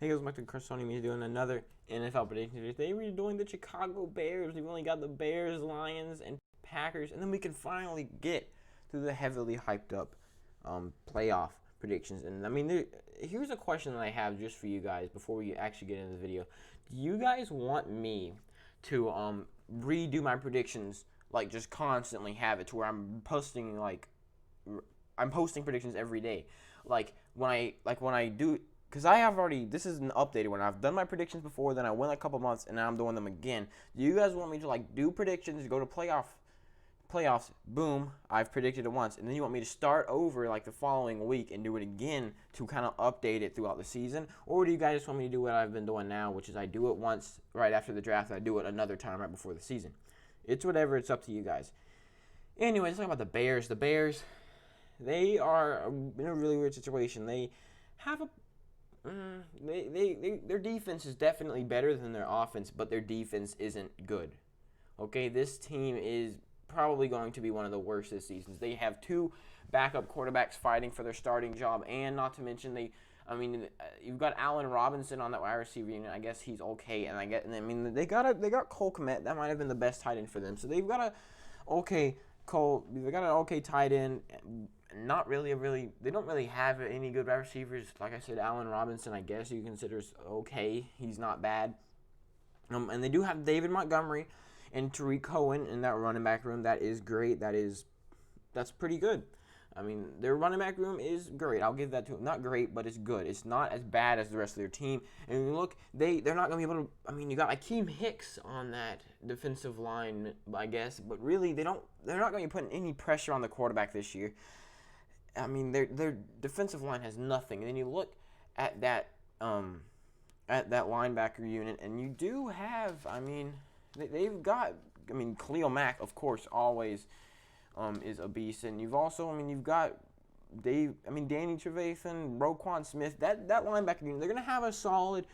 Hey guys, Michael Carsoni me doing another NFL prediction. Today we're doing the Chicago Bears. We've only got the Bears, Lions, and Packers, and then we can finally get to the heavily hyped up playoff predictions. And I mean, here's a question that I have just for you guys before we actually get into the video. Do you guys want me to redo my predictions, like just constantly have it to where I'm posting predictions every day, when I do, because I have already, this is an updated one. I've done my predictions before, then I went a couple months, and now I'm doing them again. Do you guys want me to like do predictions, go to playoffs, boom, I've predicted it once, and then you want me to start over like the following week and do it again to kind of update it throughout the season? Or do you guys just want me to do what I've been doing now, which is I do it once right after the draft, I do it another time right before the season? It's whatever, it's up to you guys. Anyway, let's talk about the Bears. The Bears, they are in a really weird situation. They have a their defense is definitely better than their offense, but their defense isn't good. Okay, this team is probably going to be one of the worst this season. They have two backup quarterbacks fighting for their starting job, and not to mention you've got Allen Robinson on that wide receiver unit. I guess he's okay, and they got Cole Kmet. That might have been the best tight end for them. So they've got they got an okay tight end. Not really they don't really have any good wide receivers. Like I said, Allen Robinson, I guess you consider okay. He's not bad. And they do have David Montgomery and Tariq Cohen in that running back room. That is great. That's pretty good. I mean, their running back room is great. I'll give that to them. Not great, but it's good. It's not as bad as the rest of their team. And you look, they're not going to be able to. I mean, you got Akeem Hicks on that defensive line, I guess, but really they're not going to be putting any pressure on the quarterback this year. I mean, their defensive line has nothing. And then you look at that linebacker unit, and you do have. I mean, they've got. I mean, Khalil Mack, of course, always is a beast, and you've got Danny Trevathan, Roquan Smith. That linebacker unit, they're gonna have a solid.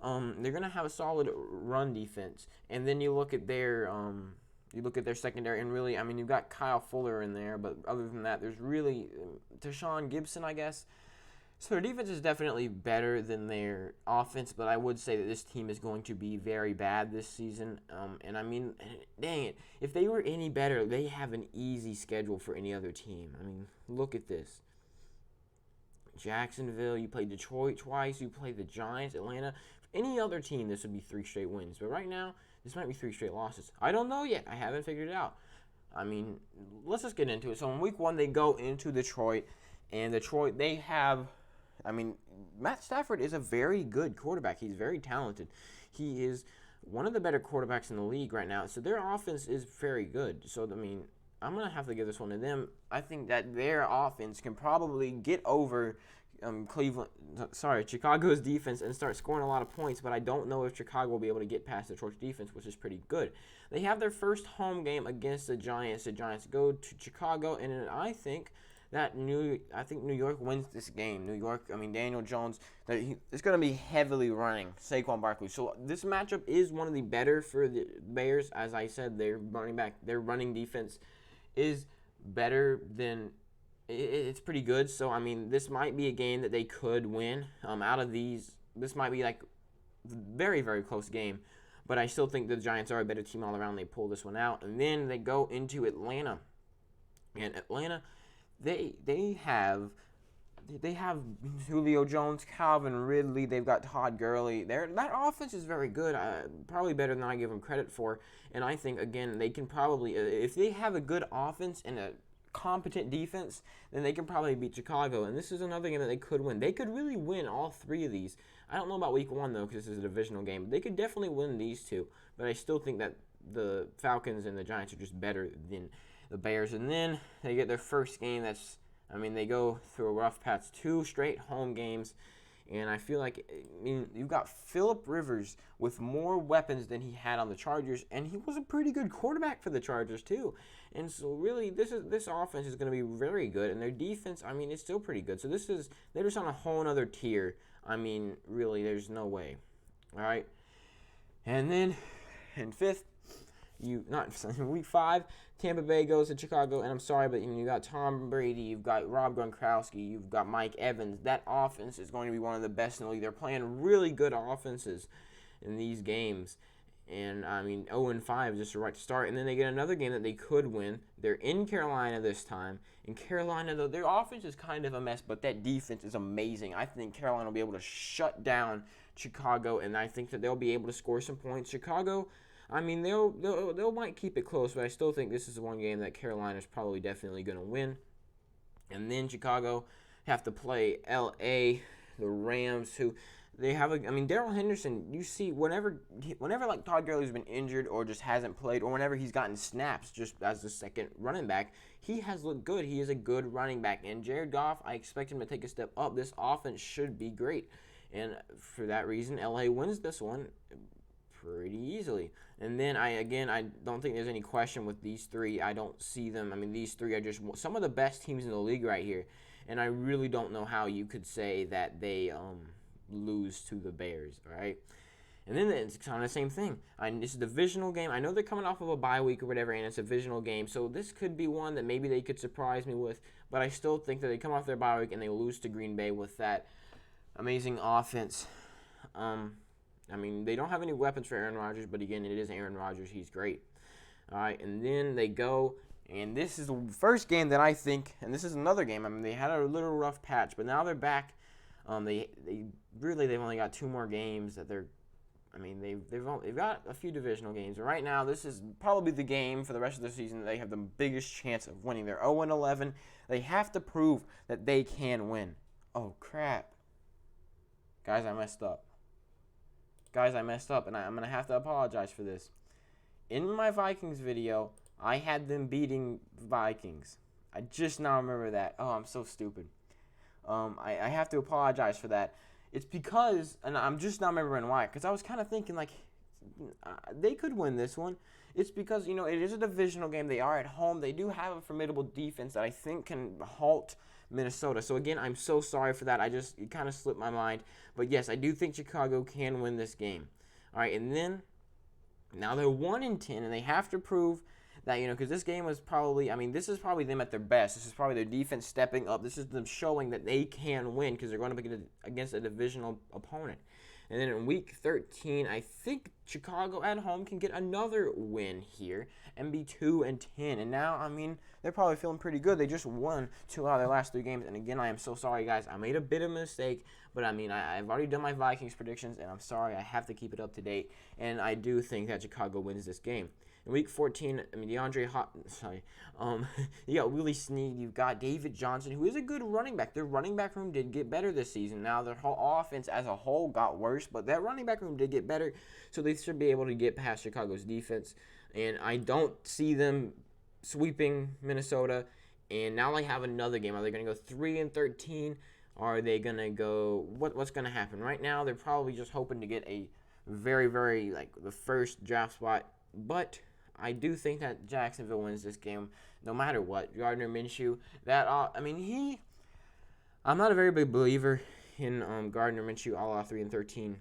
They're gonna have a solid run defense, and then you look at their. You look at their secondary, and really, I mean, you've got Kyle Fuller in there, but other than that, there's really Tashawn Gibson, I guess. So their defense is definitely better than their offense, but I would say that this team is going to be very bad this season. And I mean, dang it, if they were any better, they have an easy schedule for any other team. I mean, look at this. Jacksonville, you play Detroit twice, you play the Giants, Atlanta. Any other team, this would be 3 straight wins. But right now, this might be 3 straight losses. I don't know yet. I haven't figured it out. I mean, let's just get into it. So in week 1, they go into Detroit, and Detroit, they have, I mean, Matt Stafford is a very good quarterback. He's very talented. He is one of the better quarterbacks in the league right now. So their offense is very good. So, I mean, I'm going to have to give this one to them. I think that their offense can probably get over Chicago's defense and start scoring a lot of points, but I don't know if Chicago will be able to get past Detroit's defense, which is pretty good. They have their first home game against the Giants. The Giants go to Chicago, and I think New York wins this game. New York, I mean, Daniel Jones, it's going to be heavily running Saquon Barkley. So this matchup is one of the better for the Bears. As I said, their running defense is better than. It's pretty good. So, I mean, this might be a game that they could win. Out of these, this might be like a very, very close game. But I still think the Giants are a better team all around. They pull this one out. And then they go into Atlanta. And Atlanta, they have Julio Jones, Calvin Ridley. They've got Todd Gurley. That offense is very good. Probably better than I give them credit for. And I think, again, they can probably, if they have a good offense and a competent defense, then they can probably beat Chicago. And this is another game that they could win. They could really win all 3 of these. I don't know about week 1, though, because this is a divisional game. But they could definitely win these 2. But I still think that the Falcons and the Giants are just better than the Bears. And then they get their first game they go through a rough patch. 2 straight home games. And I feel like, you've got Phillip Rivers with more weapons than he had on the Chargers, and he was a pretty good quarterback for the Chargers too. And so really, this offense is going to be very good, and their defense, it's still pretty good. So they're just on a whole other tier. Really, there's no way. All right, and then in 5th, Week 5, Tampa Bay goes to Chicago, and I'm sorry, but you got Tom Brady, you've got Rob Gronkowski, you've got Mike Evans. That offense is going to be one of the best in the league. They're playing really good offenses in these games. And, 0-5 is just the right to start. And then they get another game that they could win. They're in Carolina this time. In Carolina, though, their offense is kind of a mess, but that defense is amazing. I think Carolina will be able to shut down Chicago, and I think that they'll be able to score some points. Chicago, they'll might keep it close, but I still think this is the one game that Carolina's probably definitely going to win. And then Chicago have to play L.A., the Rams, who they have Darrell Henderson, you see, whenever like Todd Gurley's been injured or just hasn't played, or whenever he's gotten snaps just as the second running back, he has looked good. He is a good running back. And Jared Goff, I expect him to take a step up. This offense should be great. And for that reason, LA wins this one pretty easily. And then I don't think there's any question with these three. I don't see them. These three are just some of the best teams in the league right here. And I really don't know how you could say that they lose to the Bears, all right? And then it's kind of the same thing. It's a divisional game. I know they're coming off of a bye week or whatever, and it's a divisional game, so this could be one that maybe they could surprise me with, but I still think that they come off their bye week and they lose to Green Bay with that amazing offense. They don't have any weapons for Aaron Rodgers, but again, it is Aaron Rodgers. He's great. All right, and then they go, and this is the first game that I think, and this is another game. They had a little rough patch, but now they're back. They've only got 2 more games that they've got a few divisional games. But right now, this is probably the game for the rest of the season that they have the biggest chance of winning. They're 0-11. They have to prove that they can win. Oh, crap. Guys, I messed up. And I'm going to have to apologize for this. In my Vikings video, I had them beating Vikings. I just now remember that. Oh, I'm so stupid. I have to apologize for that. It's because, and I'm just not remembering why, because I was kind of thinking, they could win this one. It's because, it is a divisional game. They are at home. They do have a formidable defense that I think can halt Minnesota. So, again, I'm so sorry for that. It kind of slipped my mind. But, yes, I do think Chicago can win this game. All right, and then, now they're 1-10, and they have to prove that, because this game was probably, this is probably them at their best. This is probably their defense stepping up. This is them showing that they can win because they're going to be against a divisional opponent. And then in Week 13, I think Chicago at home can get another win here and be 2-10. And now, they're probably feeling pretty good. They just won 2 out of their last 3 games. And again, I am so sorry, guys. I made a bit of a mistake, but I've already done my Vikings predictions, and I'm sorry. I have to keep it up to date. And I do think that Chicago wins this game. In Week 14, you got Willie Snead, you've got David Johnson, who is a good running back. Their running back room did get better this season. Now, their whole offense as a whole got worse, but that running back room did get better, so they should be able to get past Chicago's defense. And I don't see them sweeping Minnesota. And now they have another game. Are they going to go 3-13? Are they going to go, what's going to happen? Right now, they're probably just hoping to get a very, very, the first draft spot, but I do think that Jacksonville wins this game no matter what. Gardner Minshew, I'm not a very big believer in Gardner Minshew all 3-13,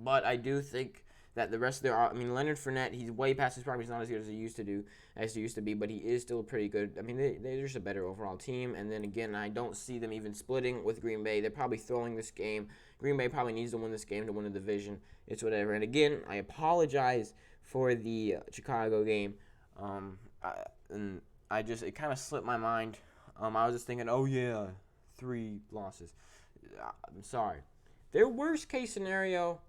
but I do think that the rest of their, Leonard Fournette, he's way past his prime. He's not as good as he used to be, but he is still pretty good. They're just a better overall team. And then again, I don't see them even splitting with Green Bay. They're probably throwing this game. Green Bay probably needs to win this game to win the division. It's whatever. And again, I apologize for the Chicago game. It kind of slipped my mind. I was just thinking, 3 losses. I'm sorry. Their worst case scenario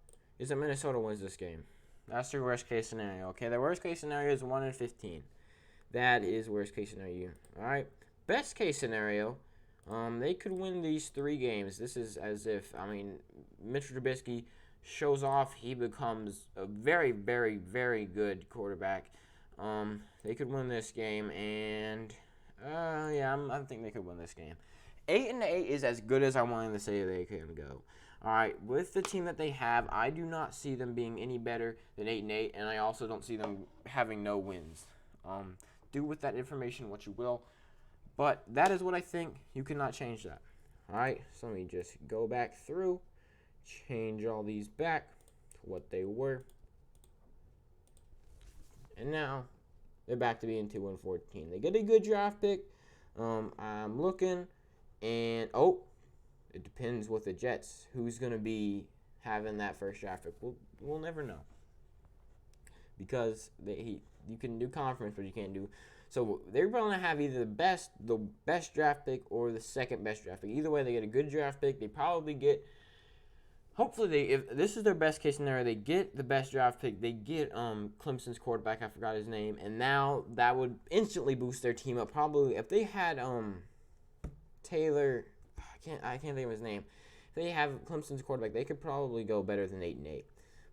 is that Minnesota wins this game. That's their worst case scenario. Okay, their worst case scenario is 1-15. That is worst case scenario. All right. Best case scenario, they could win these 3 games. This is as if Mitchell Trubisky shows off. He becomes a very, very, very good quarterback. They could win this game, and I think they could win this game. 8-8 is as good as I'm willing to say they can go. All right, with the team that they have, I do not see them being any better than 8-8, and I also don't see them having no wins. Do with that information what you will, but that is what I think. You cannot change that. All right, so let me just go back through, change all these back to what they were. and now they're back to being 2-14. They get a good draft pick. I'm looking, and it depends with the Jets. Who's gonna be having that first draft pick? We'll never know, because you can do conference, but you can't do. So they're going to have either the best draft pick or the second best draft pick. Either way, they get a good draft pick. They probably get. Hopefully, if this is their best case scenario, they get the best draft pick. They get Clemson's quarterback. I forgot his name, and now that would instantly boost their team up. Probably if they had Taylor, I can't think of his name. If they have Clemson's quarterback, they could probably go better than 8-8.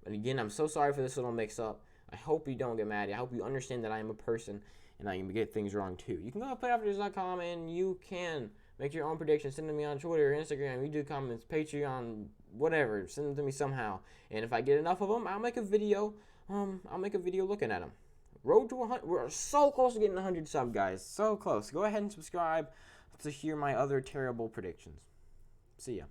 But again, I'm so sorry for this little mix-up. I hope you don't get mad. I hope you understand that I am a person and I can get things wrong too. You can go to playoffers.com and you can make your own predictions. Send them to me on Twitter, Instagram, YouTube comments, Patreon, whatever. Send them to me somehow. And if I get enough of them, I'll make a video. Looking at them. Road to 100. We're so close to getting 100 subs, guys. So close. Go ahead and subscribe to hear my other terrible predictions. See ya.